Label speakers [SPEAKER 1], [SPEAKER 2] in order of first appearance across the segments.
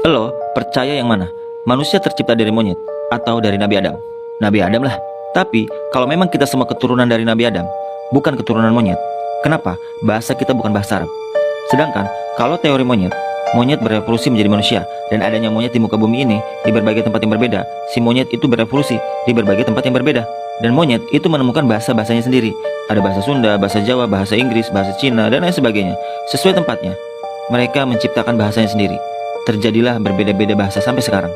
[SPEAKER 1] Lo percaya yang mana? Manusia tercipta dari monyet atau dari Nabi Adam? Nabi Adam lah. Tapi kalau memang kita semua keturunan dari Nabi Adam, bukan keturunan monyet, kenapa bahasa kita bukan bahasa Arab? Sedangkan kalau teori monyet, monyet berevolusi menjadi manusia, dan adanya monyet di muka bumi ini di berbagai tempat yang berbeda. Si monyet itu berevolusi di berbagai tempat yang berbeda, dan monyet itu menemukan bahasa-bahasanya sendiri. Ada bahasa Sunda, bahasa Jawa, bahasa Inggris, bahasa Cina, dan lain sebagainya. Sesuai tempatnya, mereka menciptakan bahasanya sendiri. Terjadilah berbeda-beda bahasa sampai sekarang.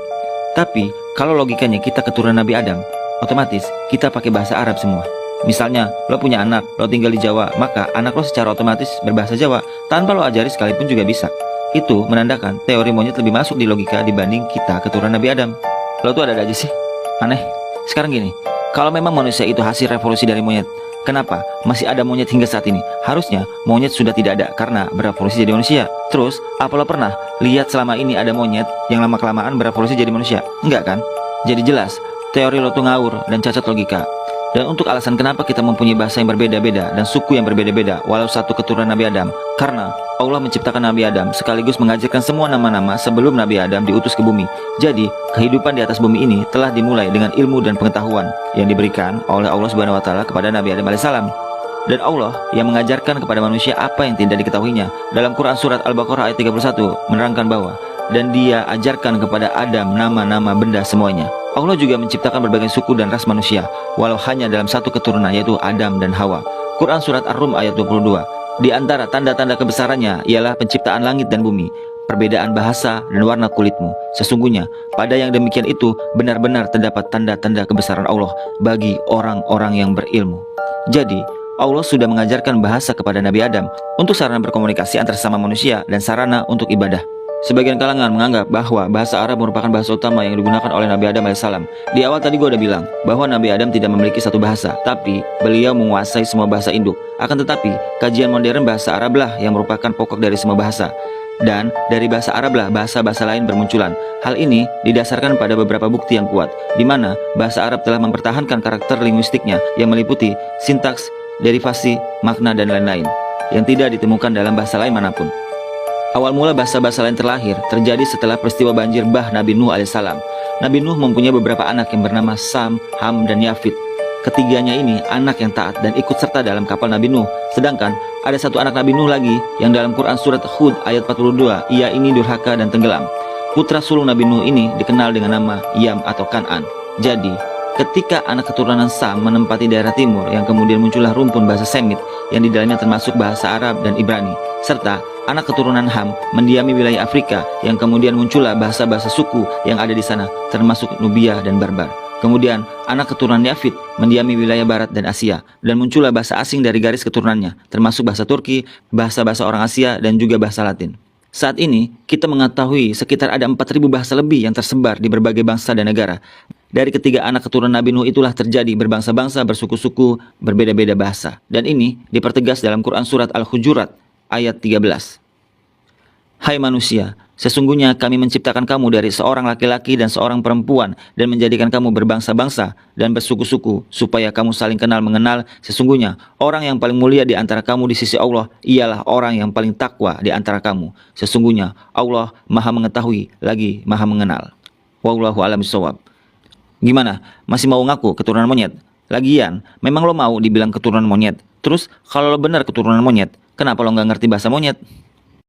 [SPEAKER 1] Tapi kalau logikanya kita keturunan Nabi Adam, otomatis kita pakai bahasa Arab semua. Misalnya lo punya anak, lo tinggal di Jawa, maka anak lo secara otomatis berbahasa Jawa tanpa lo ajari sekalipun juga bisa. Itu menandakan teori monyet lebih masuk di logika dibanding kita keturunan Nabi Adam. Lo tuh ada-ada aja sih, aneh. Sekarang gini, kalau memang manusia itu hasil revolusi dari monyet, kenapa masih ada monyet hingga saat ini? Harusnya monyet sudah tidak ada karena berevolusi jadi manusia. Terus, apa lo pernah lihat selama ini ada monyet yang lama-kelamaan berevolusi jadi manusia? Enggak kan? Jadi jelas, teori lo tuh ngawur dan cacat logika. Dan untuk alasan kenapa kita mempunyai bahasa yang berbeda-beda dan suku yang berbeda-beda walau satu keturunan Nabi Adam, karena Allah menciptakan Nabi Adam sekaligus mengajarkan semua nama-nama sebelum Nabi Adam diutus ke bumi. Jadi, kehidupan di atas bumi ini telah dimulai dengan ilmu dan pengetahuan yang diberikan oleh Allah Subhanahu wa taala kepada Nabi Adam alaihissalam. Dan Allah yang mengajarkan kepada manusia apa yang tidak diketahuinya. Dalam Quran surat Al-Baqarah ayat 31 menerangkan bahwa dan dia ajarkan kepada Adam nama-nama benda semuanya. Allah juga menciptakan berbagai suku dan ras manusia, walau hanya dalam satu keturunan yaitu Adam dan Hawa. Quran surat Ar-Rum ayat 22. Di antara tanda-tanda kebesarannya ialah penciptaan langit dan bumi, perbedaan bahasa dan warna kulitmu. Sesungguhnya pada yang demikian itu benar-benar terdapat tanda-tanda kebesaran Allah bagi orang-orang yang berilmu. Jadi Allah sudah mengajarkan bahasa kepada Nabi Adam untuk sarana berkomunikasi antar sesama manusia dan sarana untuk ibadah. Sebagian kalangan menganggap bahwa bahasa Arab merupakan bahasa utama yang digunakan oleh Nabi Adam alaihissalam. Di awal tadi gue udah bilang bahwa Nabi Adam tidak memiliki satu bahasa, tapi beliau menguasai semua bahasa induk. Akan tetapi, kajian modern bahasa Arab lah yang merupakan pokok dari semua bahasa. Dan dari bahasa Arab lah bahasa-bahasa lain bermunculan. Hal ini didasarkan pada beberapa bukti yang kuat, di mana bahasa Arab telah mempertahankan karakter linguistiknya yang meliputi sintaks, derivasi, makna, dan lain-lain, yang tidak ditemukan dalam bahasa lain manapun. Awal mula bahasa-bahasa lain terlahir terjadi setelah peristiwa banjir bah Nabi Nuh alaihissalam. Nabi Nuh mempunyai beberapa anak yang bernama Sam, Ham, dan Yafid. Ketiganya ini anak yang taat dan ikut serta dalam kapal Nabi Nuh. Sedangkan ada satu anak Nabi Nuh lagi yang dalam Quran surat Hud ayat 42, ia ini durhaka dan tenggelam. Putra sulung Nabi Nuh ini dikenal dengan nama Yam atau Kan'an. Jadi, ketika anak keturunan Sam menempati daerah timur, yang kemudian muncullah rumpun bahasa Semit yang di dalamnya termasuk bahasa Arab dan Ibrani, serta anak keturunan Ham mendiami wilayah Afrika yang kemudian muncullah bahasa-bahasa suku yang ada di sana termasuk Nubia dan Barbar. Kemudian anak keturunan Yafid mendiami wilayah barat dan Asia dan muncullah bahasa asing dari garis keturunannya termasuk bahasa Turki, bahasa-bahasa orang Asia, dan juga bahasa Latin. Saat ini kita mengetahui sekitar ada 4.000 bahasa lebih yang tersebar di berbagai bangsa dan negara. Dari ketiga anak keturunan Nabi Nuh itulah terjadi berbangsa-bangsa, bersuku-suku, berbeda-beda bahasa. Dan ini dipertegas dalam Quran surat Al-Hujurat ayat 13. Hai manusia, sesungguhnya kami menciptakan kamu dari seorang laki-laki dan seorang perempuan dan menjadikan kamu berbangsa-bangsa dan bersuku-suku supaya kamu saling kenal mengenal. Sesungguhnya orang yang paling mulia di antara kamu di sisi Allah ialah orang yang paling takwa di antara kamu. Sesungguhnya Allah Maha mengetahui lagi Maha mengenal. Wallahu a'lam bishawab. Gimana? Masih mau ngaku keturunan monyet? Lagian, memang lo mau dibilang keturunan monyet? Terus kalau lo benar keturunan monyet, kenapa lo nggak ngerti bahasa monyet?